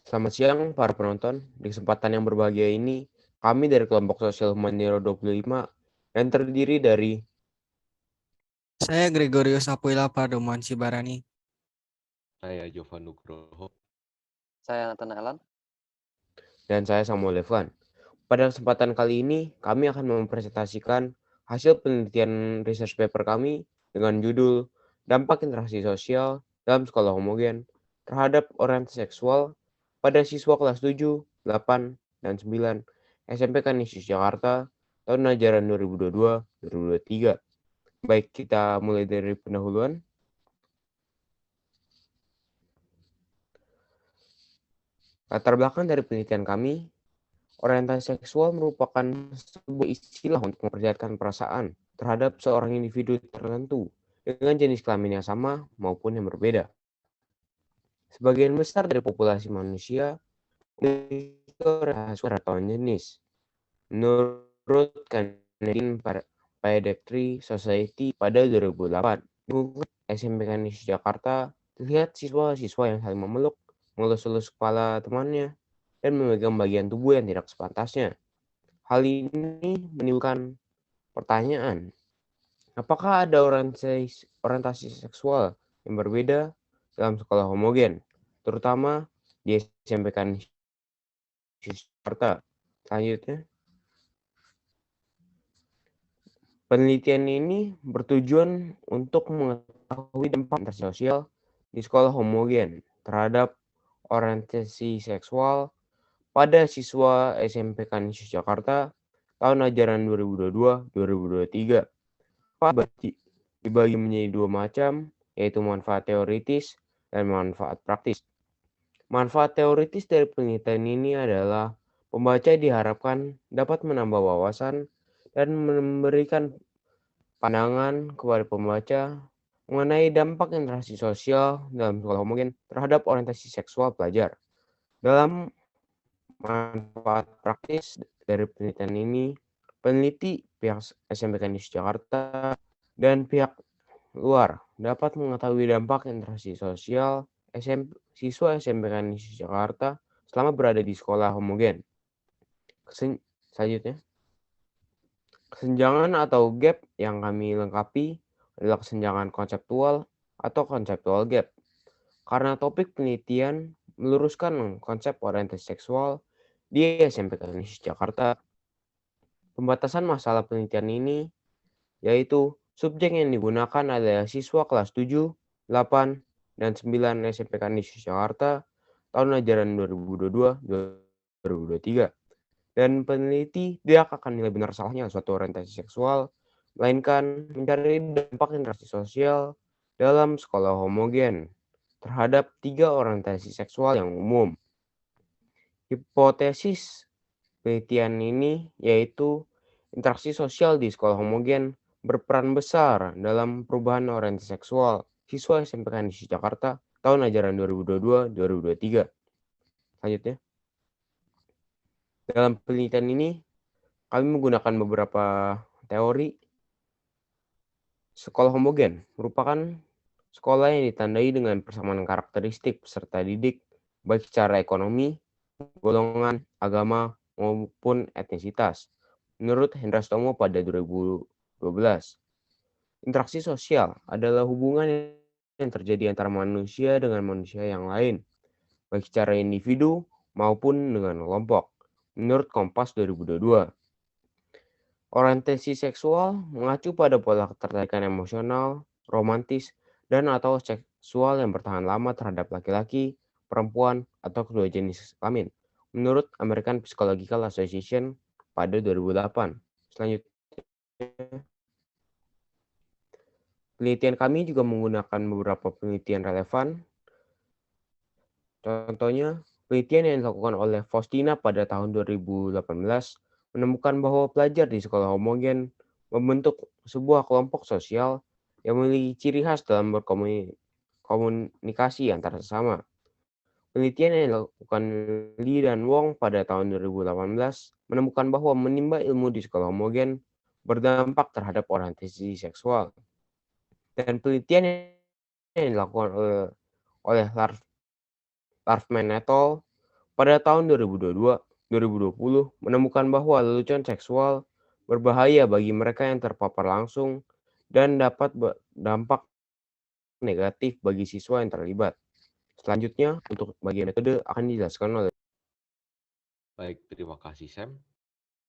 Selamat siang para penonton. Di kesempatan yang berbahagia ini, kami dari kelompok sosial Humanero 25 yang terdiri dari Saya Gregorius Apuila Padoman Sibarani. Saya Jovan Nugroho. Saya Nathan Alan. dan saya Samuel Levan. Pada kesempatan kali ini, kami akan mempresentasikan hasil penelitian research paper kami dengan judul Dampak Interaksi Sosial dalam Sekolah Homogen terhadap Orientasi Seksual pada siswa kelas 7, 8, dan 9 SMP Kanisius Jakarta tahun ajaran 2022-2023. Baik, kita mulai dari pendahuluan. Latar belakang dari penelitian kami, orientasi seksual merupakan sebuah istilah untuk memperlihatkan perasaan terhadap seorang individu tertentu dengan jenis kelamin yang sama maupun yang berbeda. Sebagian besar dari populasi manusia memiliki orientasi atau jenis. Menurut Canadian Pediatric Society pada 2008, di SMP Kanisius Jakarta, terlihat siswa-siswa yang saling memeluk, mengelus-elus kepala temannya, dan memegang bagian tubuh yang tidak sepantasnya. Hal ini menimbulkan pertanyaan, apakah ada orientasi seksual yang berbeda dalam sekolah homogen, terutama di SMP Kanisius Jakarta? Selanjutnya, penelitian ini bertujuan untuk mengetahui dampak interaksi sosial di sekolah homogen terhadap orientasi seksual pada siswa SMP Kanisius Jakarta tahun ajaran 2022-2023. Dibagi menjadi dua macam, yaitu manfaat teoritis dan manfaat praktis. Manfaat teoritis dari penelitian ini adalah pembaca diharapkan dapat menambah wawasan dan memberikan pandangan kepada pembaca mengenai dampak interaksi sosial dalam sekolah homogen terhadap orientasi seksual pelajar. Dalam manfaat praktis dari penelitian ini, peneliti pihak SMP Kanisius Jakarta dan pihak luar dapat mengetahui dampak interaksi sosial siswa SMP Kanisius Jakarta selama berada di sekolah homogen. Selanjutnya, kesenjangan atau gap yang kami lengkapi adalah kesenjangan konseptual atau conceptual gap. Karena topik penelitian meluruskan konsep orientasi seksual di SMP Kanisius Jakarta, pembatasan masalah penelitian ini yaitu subjek yang digunakan adalah siswa kelas 7, 8, dan 9 SMP Kanisius Jakarta tahun ajaran 2022-2023. Dan peneliti tidak akan nilai benar salahnya suatu orientasi seksual, melainkan mencari dampak interaksi sosial dalam sekolah homogen terhadap 3 orientasi seksual yang umum. Hipotesis penelitian ini yaitu interaksi sosial di sekolah homogen berperan besar dalam perubahan orientasi seksual siswa SMP Kanisius Jakarta tahun ajaran 2022-2023. Selanjutnya, dalam penelitian ini kami menggunakan beberapa teori. Sekolah homogen merupakan sekolah yang ditandai dengan persamaan karakteristik peserta didik baik secara ekonomi, golongan, agama, maupun etnisitas. Menurut Hendra Stomo pada 2012, interaksi sosial adalah hubungan yang terjadi antara manusia dengan manusia yang lain, baik secara individu maupun dengan kelompok. Menurut Kompas 2022, orientasi seksual mengacu pada pola ketertarikan emosional, romantis, dan atau seksual yang bertahan lama terhadap laki-laki, perempuan, atau kedua jenis kelamin. Menurut American Psychological Association pada 2008. Selanjutnya, penelitian kami juga menggunakan beberapa penelitian relevan. Contohnya, penelitian yang dilakukan oleh Faustina pada tahun 2018 menemukan bahwa pelajar di sekolah homogen membentuk sebuah kelompok sosial yang memiliki ciri khas dalam berkomunikasi antar sesama. Penelitian yang dilakukan Lee dan Wong pada tahun 2018 menemukan bahwa menimba ilmu di sekolah homogen berdampak terhadap orientasi seksual. Dan penelitian yang dilakukan oleh Larfman et al. pada tahun 2022-2020 menemukan bahwa lelucon seksual berbahaya bagi mereka yang terpapar langsung dan dapat berdampak negatif bagi siswa yang terlibat. Selanjutnya, untuk bagian metode akan dijelaskan oleh Baik, terima kasih Sam.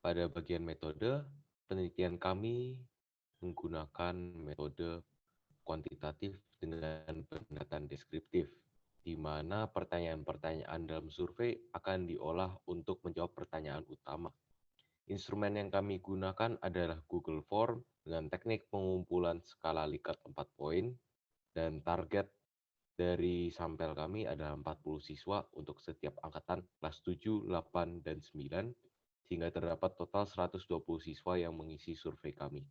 Pada bagian metode, penelitian kami menggunakan metode kuantitatif dengan pendekatan deskriptif, di mana pertanyaan-pertanyaan dalam survei akan diolah untuk menjawab pertanyaan utama. Instrumen yang kami gunakan adalah Google Form dengan teknik pengumpulan skala Likert 4 poin, dan target dari sampel kami adalah 40 siswa untuk setiap angkatan kelas 7, 8, dan 9, sehingga terdapat total 120 siswa yang mengisi survei kami.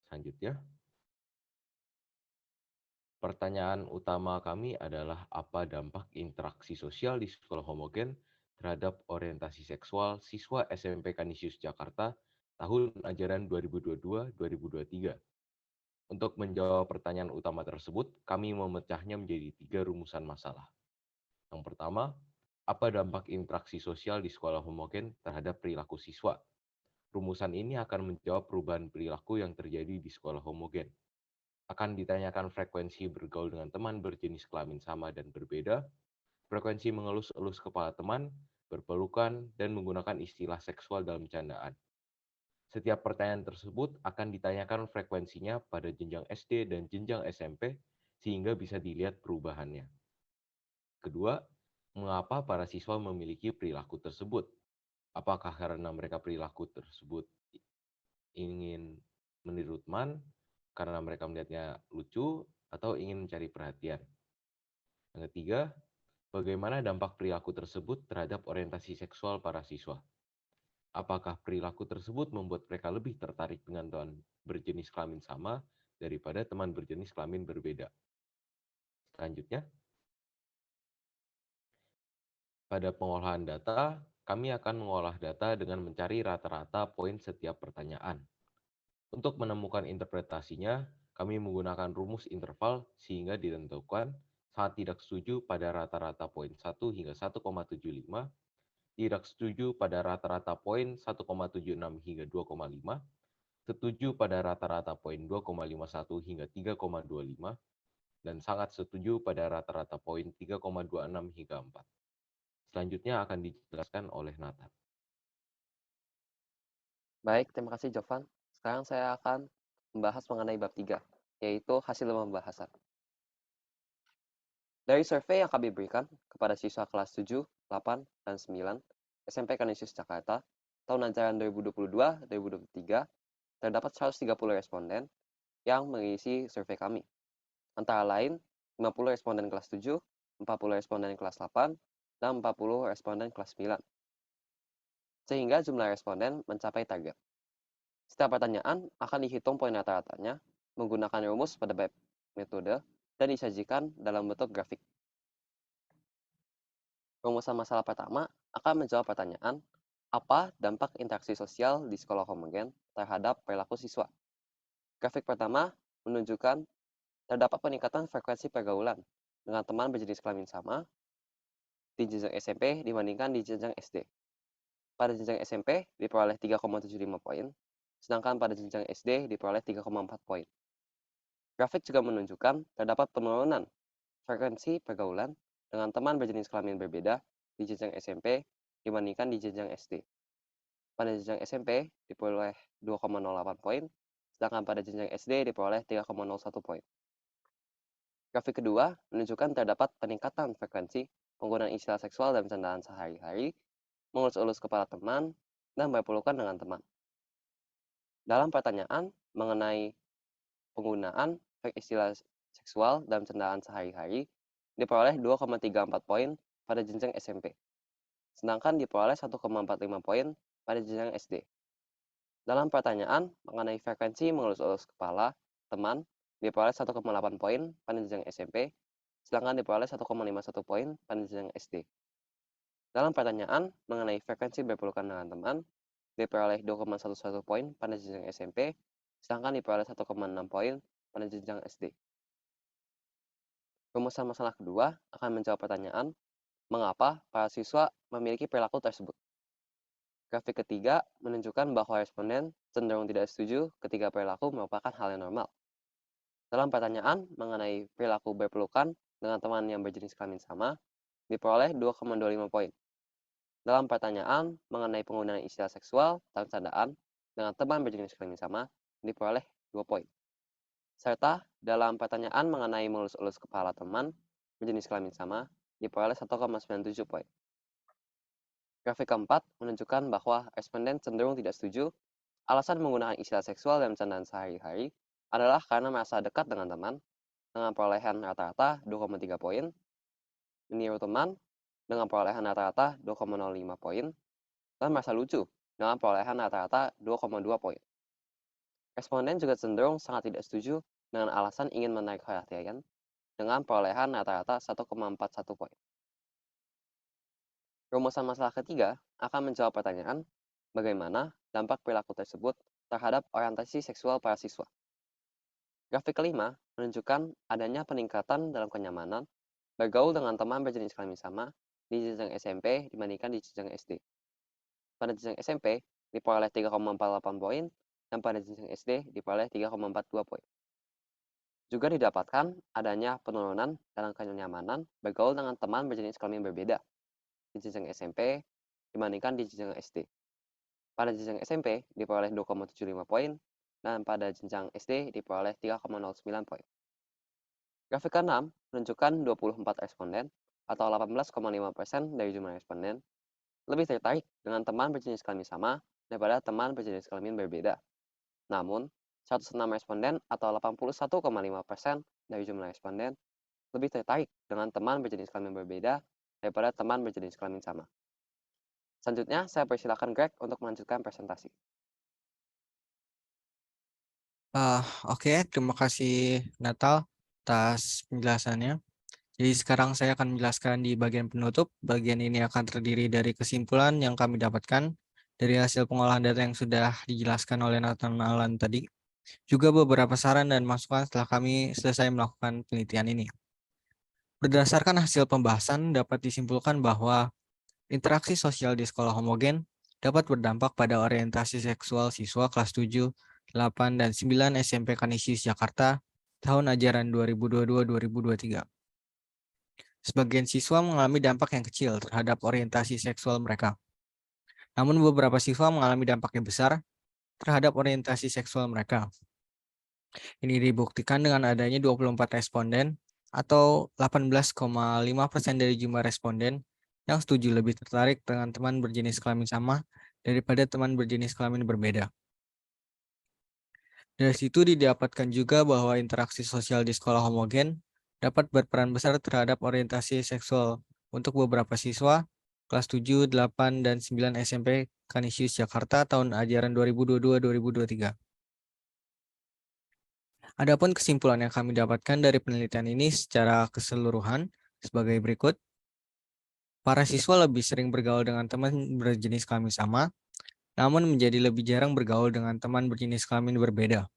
Selanjutnya, pertanyaan utama kami adalah apa dampak interaksi sosial di sekolah homogen terhadap orientasi seksual siswa SMP Kanisius Jakarta tahun ajaran 2022-2023. Untuk menjawab pertanyaan utama tersebut, kami memecahnya menjadi 3 rumusan masalah. Yang pertama, apa dampak interaksi sosial di sekolah homogen terhadap perilaku siswa? Rumusan ini akan menjawab perubahan perilaku yang terjadi di sekolah homogen. Akan ditanyakan frekuensi bergaul dengan teman berjenis kelamin sama dan berbeda, frekuensi mengelus-elus kepala teman, berpelukan, dan menggunakan istilah seksual dalam candaan. Setiap pertanyaan tersebut akan ditanyakan frekuensinya pada jenjang SD dan jenjang SMP, sehingga bisa dilihat perubahannya. Kedua, mengapa para siswa memiliki perilaku tersebut? Apakah karena mereka perilaku tersebut ingin meniru teman, karena mereka melihatnya lucu, atau ingin mencari perhatian? Yang ketiga, bagaimana dampak perilaku tersebut terhadap orientasi seksual para siswa? Apakah perilaku tersebut membuat mereka lebih tertarik dengan teman berjenis kelamin sama daripada teman berjenis kelamin berbeda? Selanjutnya, pada pengolahan data, kami akan mengolah data dengan mencari rata-rata poin setiap pertanyaan. Untuk menemukan interpretasinya, kami menggunakan rumus interval sehingga ditentukan saat tidak setuju pada rata-rata poin 1 hingga 1,75, tidak setuju pada rata-rata poin 1,76 hingga 2,5, setuju pada rata-rata poin 2,51 hingga 3,25, dan sangat setuju pada rata-rata poin 3,26 hingga 4. Selanjutnya akan dijelaskan oleh Nathan. Baik, terima kasih Jovan. Sekarang saya akan membahas mengenai bab 3, yaitu hasil pembahasan. Dari survei yang kami berikan kepada siswa kelas 7, 8, dan 9 SMP Kanisius Jakarta tahun ajaran 2022-2023, terdapat 130 responden yang mengisi survei kami. Antara lain, 50 responden kelas 7, 40 responden kelas 8, dan 40 responden kelas 9. Sehingga jumlah responden mencapai target. Setiap pertanyaan akan dihitung poin rata-ratanya menggunakan rumus pada bab metode dan disajikan dalam bentuk grafik. Rumusan masalah pertama akan menjawab pertanyaan, apa dampak interaksi sosial di sekolah homogen terhadap perilaku siswa? Grafik pertama menunjukkan terdapat peningkatan frekuensi pergaulan dengan teman berjenis kelamin sama di jenjang SMP dibandingkan di jenjang SD. Pada jenjang SMP diperoleh 3,75 poin, sedangkan pada jenjang SD diperoleh 3,4 poin. Grafik juga menunjukkan terdapat penurunan frekuensi pergaulan dengan teman berjenis kelamin berbeda di jenjang SMP dibandingkan di jenjang SD. Pada jenjang SMP diperoleh 2,08 poin, sedangkan pada jenjang SD diperoleh 3,01 poin. Grafik kedua menunjukkan terdapat peningkatan frekuensi penggunaan istilah seksual dalam candaan sehari-hari, mengelus-elus kepala teman, dan berpelukan dengan teman. Dalam pertanyaan mengenai penggunaan istilah seksual dalam candaan sehari-hari, diperoleh 2,34 poin pada jenjang SMP, sedangkan diperoleh 1,45 poin pada jenjang SD. Dalam pertanyaan mengenai frekuensi mengelus-elus kepala teman, diperoleh 1,8 poin pada jenjang SMP, sedangkan diperoleh 1,51 poin pada jenjang SD. Dalam pertanyaan mengenai frekuensi berpelukan dengan teman, diperoleh 2,11 poin pada jenjang SMP, sedangkan diperoleh 1,6 poin pada jenjang SD. Rumusan masalah kedua akan menjawab pertanyaan, Mengapa para siswa memiliki perilaku tersebut? Grafik ketiga menunjukkan bahwa responden cenderung tidak setuju ketika perilaku merupakan hal yang normal. Dalam pertanyaan mengenai perilaku berpelukan dengan teman yang berjenis kelamin sama, diperoleh 2,25 poin. Dalam pertanyaan mengenai penggunaan istilah seksual dalam candaan dengan teman berjenis kelamin sama, diperoleh 2 poin. Serta dalam pertanyaan mengenai mengelus-elus kepala teman berjenis kelamin sama, diperoleh 1,97 poin. Grafik keempat menunjukkan bahwa responden cenderung tidak setuju. Alasan menggunakan istilah seksual dalam candaan sehari-hari adalah karena merasa dekat dengan teman, dengan perolehan rata-rata 2,3 poin, meniru teman dengan perolehan rata-rata 2,05 poin, dan merasa lucu dengan perolehan rata-rata 2,2 poin. Responden juga cenderung sangat tidak setuju dengan alasan ingin menarik perhatian dengan perolehan rata-rata 1,41 poin. Rumusan masalah ketiga akan menjawab pertanyaan bagaimana dampak perilaku tersebut terhadap orientasi seksual para siswa. Grafik kelima menunjukkan adanya peningkatan dalam kenyamanan bergaul dengan teman berjenis kelamin sama di jenjang SMP dibandingkan di jenjang SD. Pada jenjang SMP diperoleh 3,48 poin dan pada jenjang SD diperoleh 3,42 poin. Juga didapatkan adanya penurunan dalam kenyamanan bergaul dengan teman berjenis kelamin berbeda di jenjang SMP dibandingkan di jenjang SD. Pada jenjang SMP diperoleh 2,75 poin dan pada jenjang SD diperoleh 3,09 poin. Grafik ke-6 menunjukkan 24 responden atau 18,5% dari jumlah responden lebih tertarik dengan teman berjenis kelamin sama daripada teman berjenis kelamin berbeda. Namun, 106 responden atau 81,5% dari jumlah responden lebih tertarik dengan teman berjenis kelamin berbeda daripada teman berjenis kelamin sama. Selanjutnya, saya persilakan Greg untuk melanjutkan presentasi. Oke, terima kasih Natal atas penjelasannya. Jadi sekarang saya akan menjelaskan di bagian penutup. Bagian ini akan terdiri dari kesimpulan yang kami dapatkan dari hasil pengolahan data yang sudah dijelaskan oleh Nathan Alan tadi. Juga beberapa saran dan masukan setelah kami selesai melakukan penelitian ini. Berdasarkan hasil pembahasan dapat disimpulkan bahwa interaksi sosial di sekolah homogen dapat berdampak pada orientasi seksual siswa kelas 7, 8, dan 9 SMP Kanisius Jakarta tahun ajaran 2022-2023. Sebagian siswa mengalami dampak yang kecil terhadap orientasi seksual mereka. Namun beberapa siswa mengalami dampak yang besar terhadap orientasi seksual mereka. Ini dibuktikan dengan adanya 24 responden atau 18,5% dari jumlah responden yang setuju lebih tertarik dengan teman berjenis kelamin sama daripada teman berjenis kelamin berbeda. Dari situ didapatkan juga bahwa interaksi sosial di sekolah homogen dapat berperan besar terhadap orientasi seksual untuk beberapa siswa kelas 7, 8, dan 9 SMP Kanisius Jakarta tahun ajaran 2022-2023. Adapun kesimpulan yang kami dapatkan dari penelitian ini secara keseluruhan sebagai berikut. Para siswa lebih sering bergaul dengan teman berjenis kelamin sama, namun menjadi lebih jarang bergaul dengan teman berjenis kelamin berbeda.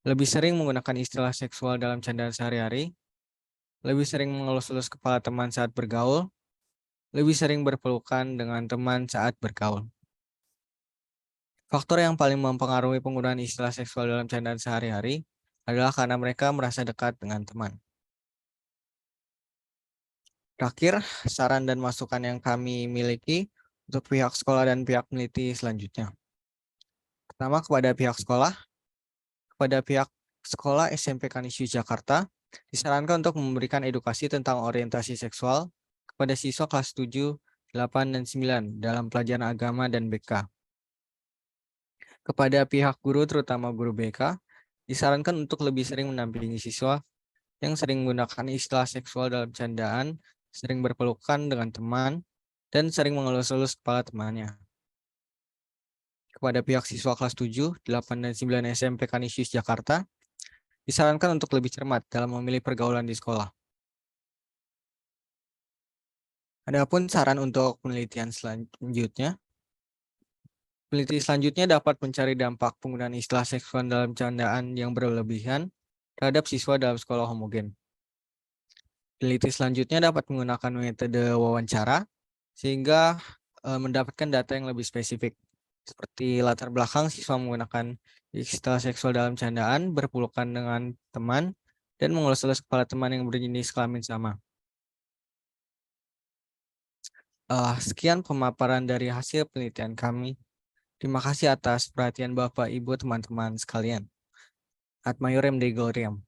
Lebih sering menggunakan istilah seksual dalam candaan sehari-hari, lebih sering mengelus-elus kepala teman saat bergaul, lebih sering berpelukan dengan teman saat bergaul. Faktor yang paling mempengaruhi penggunaan istilah seksual dalam candaan sehari-hari adalah karena mereka merasa dekat dengan teman. Terakhir, saran dan masukan yang kami miliki untuk pihak sekolah dan pihak peneliti selanjutnya. Pertama, kepada pihak sekolah SMP Kanisius Jakarta, disarankan untuk memberikan edukasi tentang orientasi seksual kepada siswa kelas 7, 8, dan 9 dalam pelajaran agama dan BK. Kepada pihak guru, terutama guru BK, disarankan untuk lebih sering mendampingi siswa yang sering menggunakan istilah seksual dalam candaan, sering berpelukan dengan teman, dan sering mengelus-elus kepala temannya. Kepada pihak siswa kelas 7, 8, dan 9 SMP Kanisius Jakarta, disarankan untuk lebih cermat dalam memilih pergaulan di sekolah. Adapun saran untuk penelitian selanjutnya, peneliti selanjutnya dapat mencari dampak penggunaan istilah seksual dalam candaan yang berlebihan terhadap siswa dalam sekolah homogen. Peneliti selanjutnya dapat menggunakan metode wawancara sehingga mendapatkan data yang lebih spesifik. Seperti latar belakang siswa menggunakan istilah seksual dalam candaan, berpelukan dengan teman, dan mengelus-elus kepala teman yang berjenis kelamin sama. Sekian pemaparan dari hasil penelitian kami. Terima kasih atas perhatian Bapak, Ibu, teman-teman sekalian. Ad Maiorem Dei Gloriam.